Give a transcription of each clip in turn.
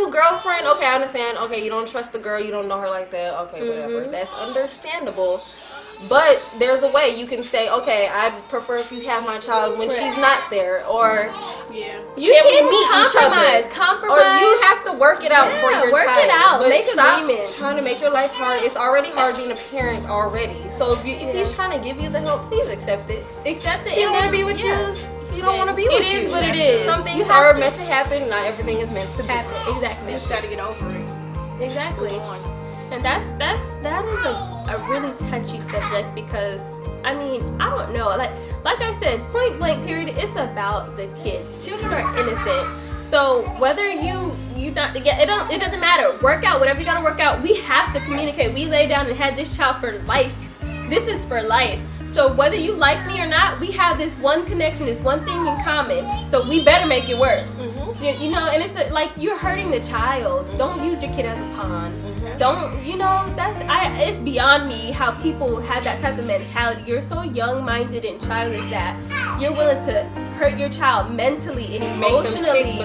new girlfriend, okay, I understand. Okay, you don't trust the girl, you don't know her like that. Okay, whatever. That's understandable. But there's a way you can say, okay, I'd prefer if you have my child when she's not there, or you can meet compromise, or you have to work it out for your work child. It out, but make stop agreement. Trying to make your life hard. It's already hard being a parent already. So if he's trying to give you the help, please accept it. Accept it. He don't want to be with you. You don't want to be with you. It is what it is. Some things are meant to happen. Not everything is meant to be. Exactly. You just gotta get over it. Exactly. And that is a really touchy subject, because I mean, I don't know, like I said, point blank period, it's about the kids. Children are innocent. So whether you not to get it doesn't matter. Work out whatever you gotta work out. We have to communicate. We lay down and had this child for life. This is for life. So whether you like me or not, we have this one connection, this one thing in common. So we better make it work. You know, and it's like you're hurting the child. Don't use your kid as a pawn. Don't, you know, it's beyond me how people have that type of mentality. You're so young-minded and childish that you're willing to hurt your child mentally and emotionally.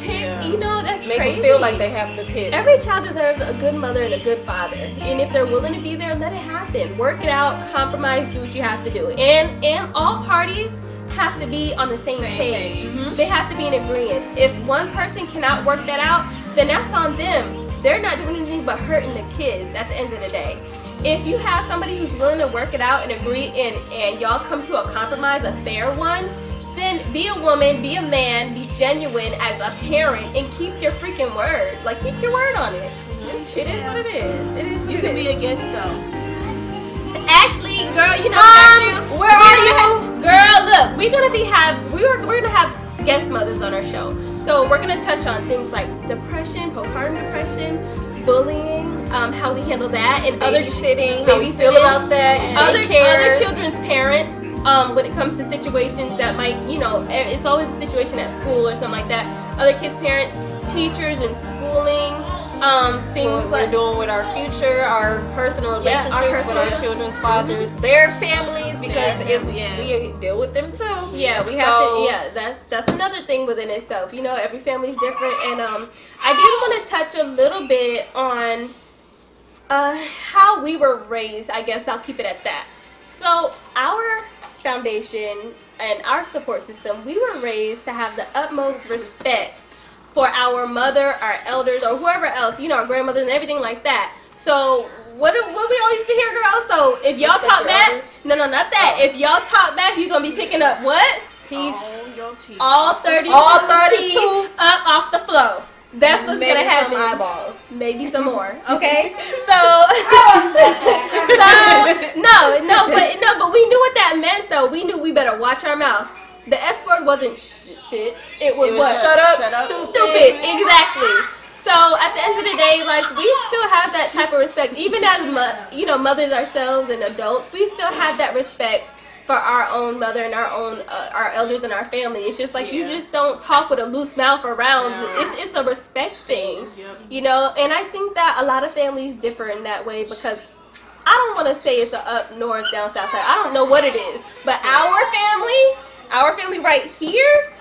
You know, that's crazy. Make them feel like they have to pick. Every child deserves a good mother and a good father. And if they're willing to be there, let it happen. Work it out, compromise, do what you have to do. And all parties have to be on the same page. They have to be in agreement. If one person cannot work that out, then that's on them. They're not doing anything but hurting the kids at the end of the day. If you have somebody who's willing to work it out and agree and y'all come to a compromise, a fair one, then be a woman, be a man, be genuine as a parent, and keep your freaking word. Like, keep your word on it. It is what it is. It is. You can be a guest though. Ashley, girl, you know where are you? Girl, look, we're gonna have guest mothers on our show. So we're gonna touch on things like depression, postpartum depression, bullying, how we handle that, and babysitting, how we feel about that, other children's parents. When it comes to situations that might, you know, it's always a situation at school or something like that. Other kids' parents, teachers in schooling, things what we're doing with our future, our personal relationships with our children's fathers, their families, because we deal with them too. Yeah, we have to. Yeah, that's another thing within itself. You know, every family's different, and I did want to touch a little bit on how we were raised. I guess I'll keep it at that. So our foundation and our support system, we were raised to have the utmost respect for our mother, our elders, or whoever else, you know, our grandmothers and everything like that. So what we all used to hear, girls? So if y'all talk back, no, not that. If y'all talk back, you're gonna be picking up what? Teeth. All 32 teeth up off the floor. That's what's gonna happen. Some eyeballs. Maybe some more. Okay. So but we knew what that meant though. We knew we better watch our mouth. The S word wasn't shit. It was what? Shut up, stupid. Exactly. So at the end of the day, like, we still have that type of respect, even as mothers ourselves and adults. We still have that respect for our own mother and our own our elders and our family. It's just like you just don't talk with a loose mouth around. It's a respect thing, you know. And I think that a lot of families differ in that way, because I don't want to say it's the up north, down south side. I don't know what it is, but our family right here,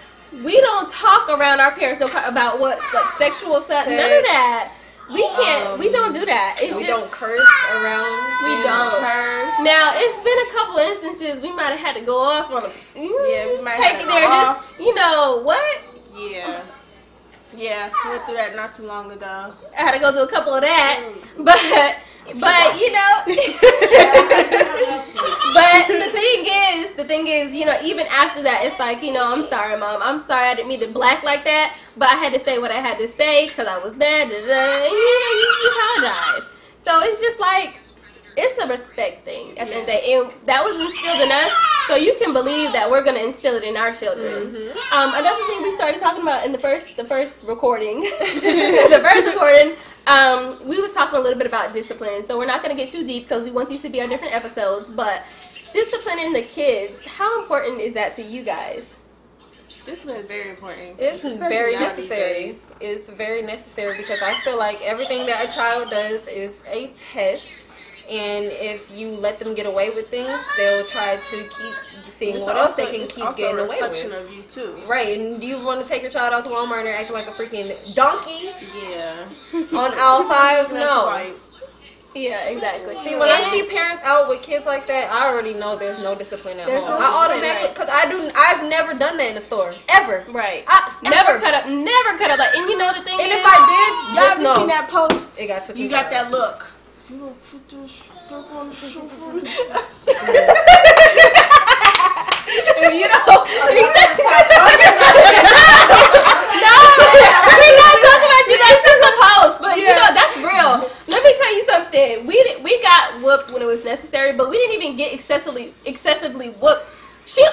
we don't talk around our parents. Don't talk about what, like, sexual stuff. None of that. We can't. We don't do that. It's we just don't curse around. We don't curse. Now it's been a couple instances we might have had to go off on a. We might take have it to there. go off. Just, you know what? Yeah, went through that not too long ago. I had to go through a couple of that, but you know. But the thing is, you know, even after that, it's like, you know, I'm sorry, Mom. I'm sorry I didn't mean to black like that, but I had to say what I had to say because I was mad. And, you apologize. So it's just like, it's a respect thing at the end of the day. And that was instilled in us, so you can believe that we're going to instill it in our children. Another thing we started talking about in the first recording, we was talking a little bit about discipline. So we're not going to get too deep because we want these to be our different episodes, but disciplining the kids, how important is that to you guys? Discipline is very important. It's very necessary. It's very necessary because I feel like everything that a child does is a test. And if you let them get away with things, they'll try to keep seeing what else they can keep getting away with. It's also a reflection of you too. Right, and you want to take your child out to Walmart and they're acting like a freaking donkey? Yeah. On aisle 5? No. Right. Yeah, exactly. See, when I see parents out with kids like that, I already know there's no discipline at home. I automatically, because I've never done that in the store, ever. Right. Never cut up. Like, and you know the thing and is, if I did, just know. Seen that post? It got to you got that look. You know, no, we're not talking about you. That's just a post, but you know that's real. Let me tell you something. We got whooped when it was necessary, but we didn't even get excessively whooped.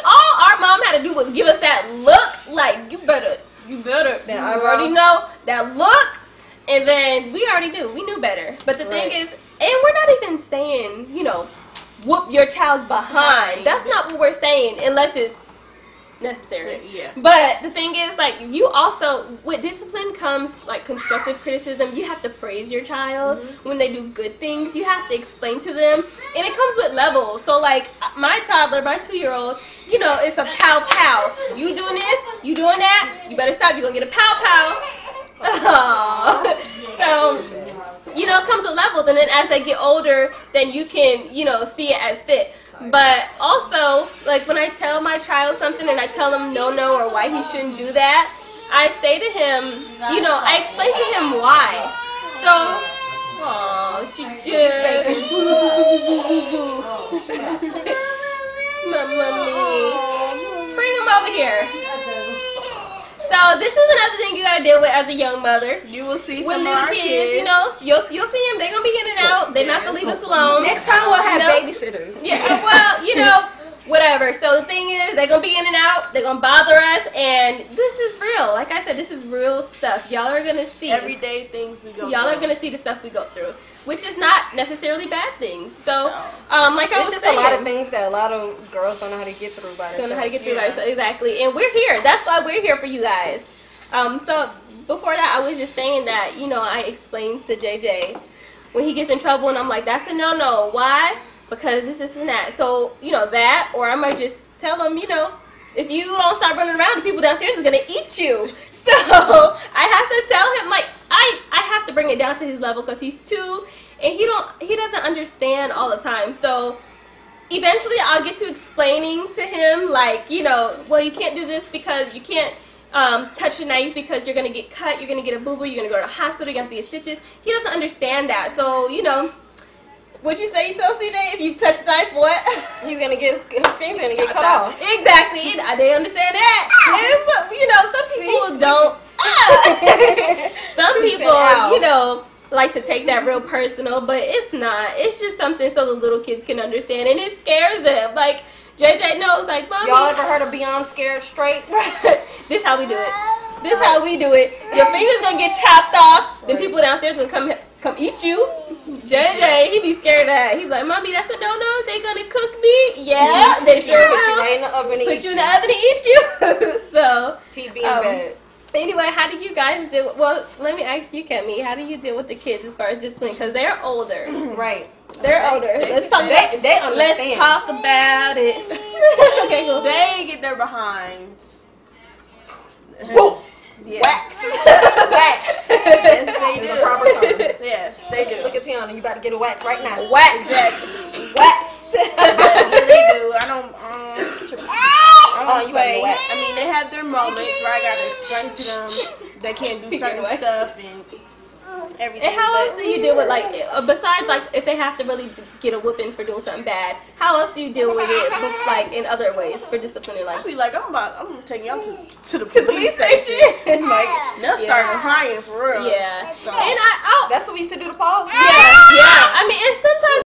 All our mom had to do was give us that look, like you better. You already know that look, and then we already knew. We knew better. But the thing is, and we're not even saying, you know, whoop your child's behind. That's not what we're saying, unless it's necessary. Yeah. But the thing is, like, you also, with discipline comes like constructive criticism. You have to praise your child when they do good things. You have to explain to them, and it comes with levels. So like my toddler, my 2-year-old, you know, it's a pow pow. You doing this, you doing that, you better stop. You're gonna get a pow pow. So, you know, it comes with levels, and then as they get older, then you can, you know, see it as fit. But also, like, when I tell my child something and I tell him no or why he shouldn't do that, I say to him, you know, I explain to him why. So, she just, my mommy, bring him over here. So this is another thing you gotta deal with as a young mother. You will see with some little of our kids. You know, you'll see them. They're gonna be in and out. They're not gonna leave us alone. Next time we'll have babysitters. Yeah, well, you know, whatever. So the thing is, they're gonna be in and out. They're gonna bother us, and this is real. Like I said, this is real stuff. Y'all are gonna see everyday things we go through. Y'all are gonna see the stuff we go through, which is not necessarily bad things. So, like I was just saying, a lot of things that a lot of girls don't know how to get through by themselves. Don't know how to get through life. So exactly, and we're here. That's why we're here for you guys. So before that, I was just saying that, you know, I explained to JJ when he gets in trouble, and I'm like, that's a no. Why? Because this and that. So, you know, that, or I might just tell him, you know, if you don't stop running around, the people downstairs are gonna eat you. So I have to tell him, like, I have to bring it down to his level because he's 2, and he doesn't understand all the time. So eventually, I'll get to explaining to him, like, you know, well, you can't do this because you can't touch a knife because you're gonna get cut, you're gonna get a boo-boo, you're gonna go to the hospital, you have to get stitches. He doesn't understand that. So, you know, what'd you say you told CJ? If you touch the knife, what? He's gonna get his finger's gonna get cut off. Exactly. They understand that. And, you know, some people don't. Some people, you know, like to take that real personal, but it's not. It's just something so the little kids can understand, and it scares them. Like, JJ knows, like, Mommy. Y'all ever heard of Beyond Scared Straight? This how we do it. This how we do it. Your finger's gonna get chopped off. Then people downstairs gonna come eat you. JJ, he be scared of that. He's like, Mommy, that's a no. They gonna cook me? Yeah, they sure will. Put you right in the oven and Put you in the oven and eat you. So, keep being bad. Anyway, how do you guys deal? Well, let me ask you, Kemi. How do you deal with the kids as far as discipline? Because they're older. Right. They're older. Let's talk. They understand. Let's talk about it. Okay, cool. They get their behinds. Whoa. Yeah. Wax. Wax. Yes, they do. The proper term. Yes, they do. Look at Tiana. You about to get a wax right now. Wax. Exactly. Wax. They do. I don't you play. wax. I mean, they have their moments where I gotta explain to them they can't do certain stuff and everything. And how else do you deal with, like, besides, like, if they have to really get a whooping for doing something bad, how else do you deal with it, like, in other ways for disciplining life? I'll be like, I'm gonna take y'all to the police station. Like, they'll start crying for real. Yeah. So, And that's what we used to do to Paul. Yeah. I mean, and sometimes